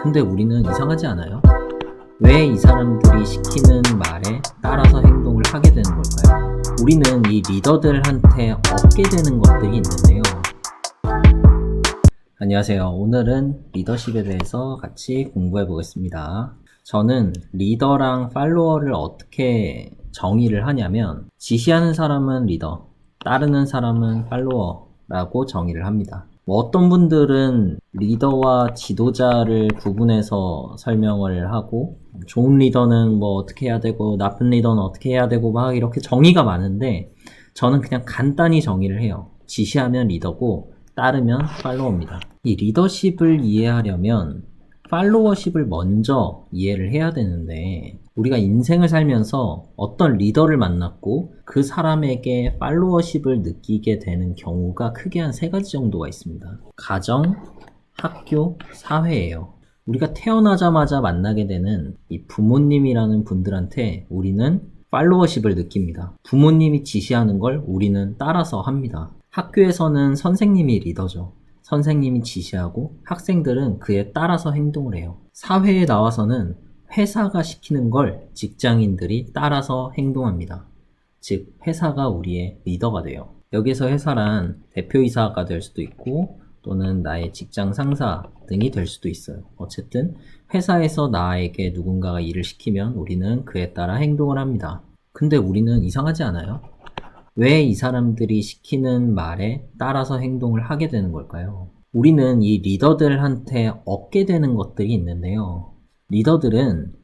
근데 우리는 이상하지 않아요? 왜 이 사람들이 시키는 말에 따라서 행동을 하게 되는 걸까요? 우리는 이 리더들한테 얻게 되는 것들이 있는데요. 안녕하세요. 오늘은 리더십에 대해서 같이 공부해 보겠습니다. 저는 리더랑 팔로워를 어떻게 정의를 하냐면, 지시하는 사람은 리더, 따르는 사람은 팔로워라고 정의를 합니다. 어떤 분들은 리더와 지도자를 구분해서 설명을 하고, 좋은 리더는 어떻게 해야 되고 나쁜 리더는 어떻게 해야 되고 막 이렇게 정의가 많은데, 저는 그냥 간단히 정의를 해요. 지시하면 리더고 따르면 팔로워입니다. 이 리더십을 이해하려면 팔로워십을 먼저 이해를 해야 되는데, 우리가 인생을 살면서 어떤 리더를 만났고 그 사람에게 팔로워십을 느끼게 되는 경우가 크게 한 3가지 정도가 있습니다. 가정, 학교, 사회예요. 우리가 태어나자마자 만나게 되는 이 부모님이라는 분들한테 우리는 팔로워십을 느낍니다. 부모님이 지시하는 걸 우리는 따라서 합니다. 학교에서는 선생님이 리더죠. 선생님이 지시하고 학생들은 그에 따라서 행동을 해요. 사회에 나와서는 회사가 시키는 걸 직장인들이 따라서 행동합니다. 즉, 회사가 우리의 리더가 돼요. 여기서 회사란 대표이사가 될 수도 있고, 또는 나의 직장 상사 등이 될 수도 있어요. 어쨌든 회사에서 나에게 누군가가 일을 시키면 우리는 그에 따라 행동을 합니다. 근데 우리는 이상하지 않아요? 왜 이 사람들이 시키는 말에 따라서 행동을 하게 되는 걸까요? 우리는 이 리더들한테 얻게 되는 것들이 있는데요. 리더들은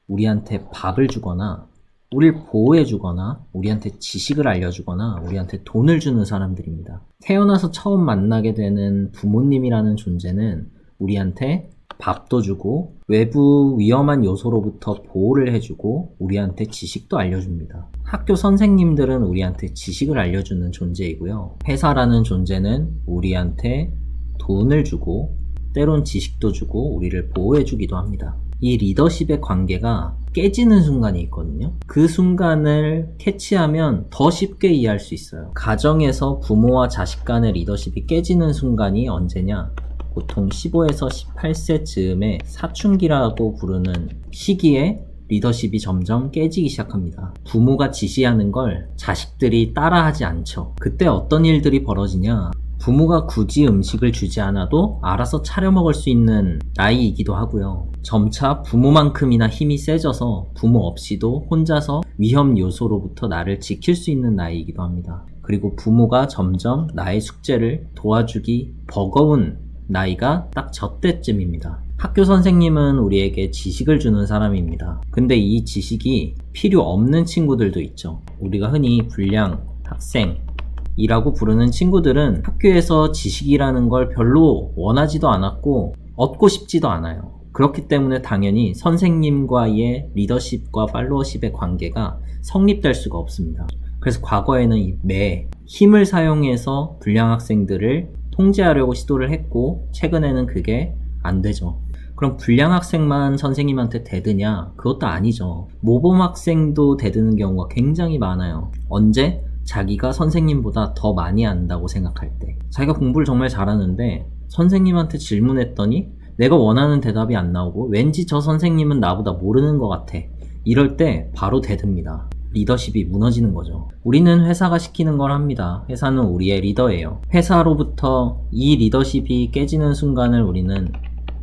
우리한테 밥을 주거나, 우리를 보호해주거나, 우리한테 지식을 알려주거나, 우리한테 돈을 주는 사람들입니다. 태어나서 처음 만나게 되는 부모님이라는 존재는 우리한테 밥도 주고, 외부 위험한 요소로부터 보호를 해주고, 우리한테 지식도 알려줍니다. 학교 선생님들은 우리한테 지식을 알려주는 존재이고요. 회사라는 존재는 우리한테 돈을 주고, 때론 지식도 주고, 우리를 보호해주기도 합니다. 이 리더십의 관계가 깨지는 순간이 있거든요. 그 순간을 캐치하면 더 쉽게 이해할 수 있어요. 가정에서 부모와 자식 간의 리더십이 깨지는 순간이 언제냐? 보통 15에서 18세 즈음에 사춘기라고 부르는 시기에 리더십이 점점 깨지기 시작합니다. 부모가 지시하는 걸 자식들이 따라하지 않죠. 그때 어떤 일들이 벌어지냐? 부모가 굳이 음식을 주지 않아도 알아서 차려 먹을 수 있는 나이이기도 하고요. 점차 부모만큼이나 힘이 세져서 부모 없이도 혼자서 위험 요소로부터 나를 지킬 수 있는 나이이기도 합니다. 그리고 부모가 점점 나의 숙제를 도와주기 버거운 나이가 딱 저때쯤입니다. 학교 선생님은 우리에게 지식을 주는 사람입니다. 근데 이 지식이 필요 없는 친구들도 있죠. 우리가 흔히 불량 학생 이라고 부르는 친구들은 학교에서 지식이라는 걸 별로 원하지도 않았고 얻고 싶지도 않아요. 그렇기 때문에 당연히 선생님과의 리더십과 팔로워십의 관계가 성립될 수가 없습니다. 그래서 과거에는 이 힘을 사용해서 불량 학생들을 통제하려고 시도를 했고, 최근에는 그게 안 되죠. 그럼 불량 학생만 선생님한테 대드냐? 그것도 아니죠. 모범 학생도 대드는 경우가 굉장히 많아요. 언제? 자기가 선생님보다 더 많이 안다고 생각할 때. 자기가 공부를 정말 잘하는데 선생님한테 질문했더니 내가 원하는 대답이 안 나오고 왠지 저 선생님은 나보다 모르는 것 같아. 이럴 때 바로 대듭니다. 리더십이 무너지는 거죠. 우리는 회사가 시키는 걸 합니다. 회사는 우리의 리더예요. 회사로부터 이 리더십이 깨지는 순간을 우리는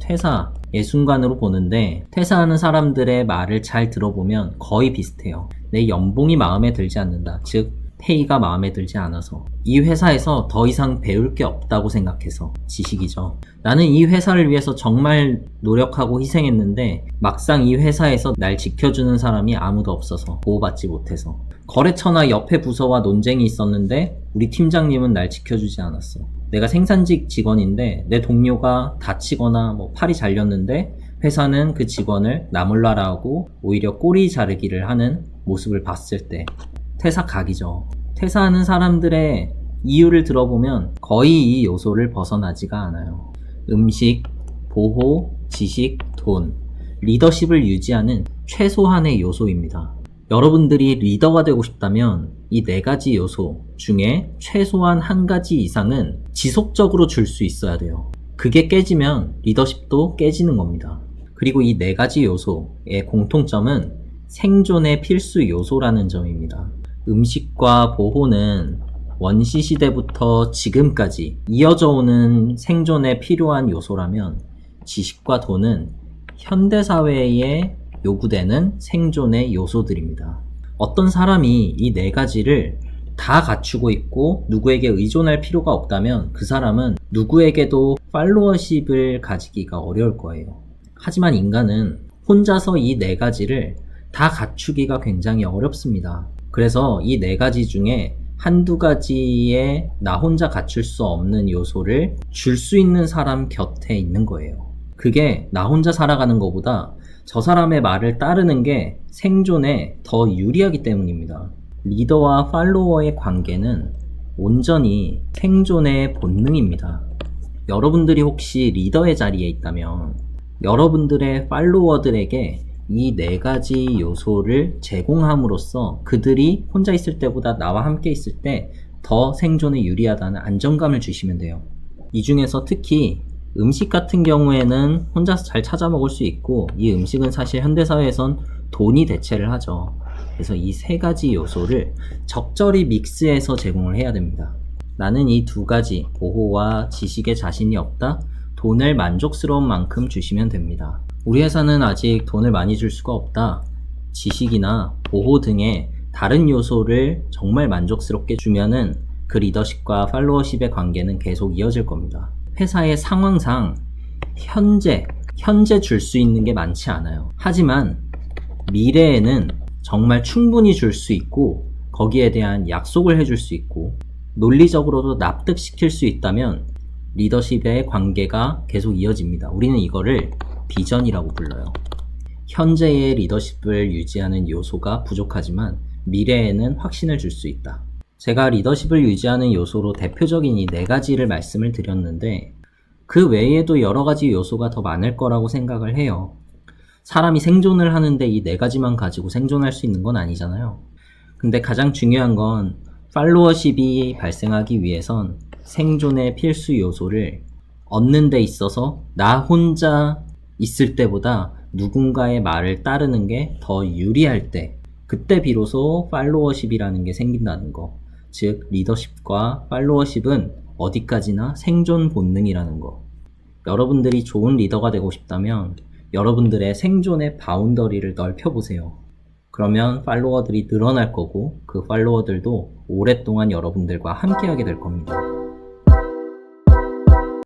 퇴사의 순간으로 보는데, 퇴사하는 사람들의 말을 잘 들어보면 거의 비슷해요. 내 연봉이 마음에 들지 않는다. 즉, 페이가 마음에 들지 않아서, 이 회사에서 더 이상 배울 게 없다고 생각해서, 지식이죠. 나는 이 회사를 위해서 정말 노력하고 희생했는데 막상 이 회사에서 날 지켜주는 사람이 아무도 없어서, 보호받지 못해서. 거래처나 옆에 부서와 논쟁이 있었는데 우리 팀장님은 날 지켜주지 않았어. 내가 생산직 직원인데 내 동료가 다치거나 팔이 잘렸는데 회사는 그 직원을 나몰라라 하고 오히려 꼬리 자르기를 하는 모습을 봤을 때 퇴사 각이죠. 퇴사하는 사람들의 이유를 들어보면 거의 이 요소를 벗어나지가 않아요. 음식, 보호, 지식, 돈, 리더십을 유지하는 최소한의 요소입니다. 여러분들이 리더가 되고 싶다면 이 4가지 요소 중에 최소한 1가지 이상은 지속적으로 줄 수 있어야 돼요. 그게 깨지면 리더십도 깨지는 겁니다. 그리고 이 네 가지 요소의 공통점은 생존의 필수 요소라는 점입니다. 음식과 보호는 원시 시대부터 지금까지 이어져 오는 생존에 필요한 요소라면 지식과 돈은 현대 사회에 요구되는 생존의 요소들입니다. 어떤 사람이 이 네 가지를 다 갖추고 있고 누구에게 의존할 필요가 없다면 그 사람은 누구에게도 팔로워십을 가지기가 어려울 거예요. 하지만 인간은 혼자서 이 네 가지를 다 갖추기가 굉장히 어렵습니다. 그래서 이 네 가지 중에 한두 가지의 나 혼자 갖출 수 없는 요소를 줄 수 있는 사람 곁에 있는 거예요. 그게 나 혼자 살아가는 것보다 저 사람의 말을 따르는 게 생존에 더 유리하기 때문입니다. 리더와 팔로워의 관계는 온전히 생존의 본능입니다. 여러분들이 혹시 리더의 자리에 있다면 여러분들의 팔로워들에게 이 네 가지 요소를 제공함으로써 그들이 혼자 있을 때보다 나와 함께 있을 때 더 생존에 유리하다는 안정감을 주시면 돼요. 이 중에서 특히 음식 같은 경우에는 혼자서 잘 찾아 먹을 수 있고 이 음식은 사실 현대사회에선 돈이 대체를 하죠. 그래서 이 세 가지 요소를 적절히 믹스해서 제공을 해야 됩니다. 나는 이 두 가지, 보호와 지식에 자신이 없다. 돈을 만족스러운 만큼 주시면 됩니다. 우리 회사는 아직 돈을 많이 줄 수가 없다. 지식이나 보호 등의 다른 요소를 정말 만족스럽게 주면은 그 리더십과 팔로워십의 관계는 계속 이어질 겁니다. 회사의 상황상 현재 줄 수 있는 게 많지 않아요. 하지만 미래에는 정말 충분히 줄 수 있고 거기에 대한 약속을 해줄 수 있고 논리적으로도 납득시킬 수 있다면 리더십의 관계가 계속 이어집니다. 우리는 이거를 비전이라고 불러요. 현재의 리더십을 유지하는 요소가 부족하지만 미래에는 확신을 줄 수 있다. 제가 리더십을 유지하는 요소로 대표적인 이 네 가지를 말씀을 드렸는데 그 외에도 여러 가지 요소가 더 많을 거라고 생각을 해요. 사람이 생존을 하는데 이 네 가지만 가지고 생존할 수 있는 건 아니잖아요. 근데 가장 중요한 건 팔로워십이 발생하기 위해선 생존의 필수 요소를 얻는 데 있어서 나 혼자 있을 때보다 누군가의 말을 따르는 게 더 유리할 때 그때 비로소 팔로워십이라는 게 생긴다는 거. 즉 리더십과 팔로워십은 어디까지나 생존 본능이라는 거. 여러분들이 좋은 리더가 되고 싶다면 여러분들의 생존의 바운더리를 넓혀보세요. 그러면 팔로워들이 늘어날 거고 그 팔로워들도 오랫동안 여러분들과 함께하게 될 겁니다.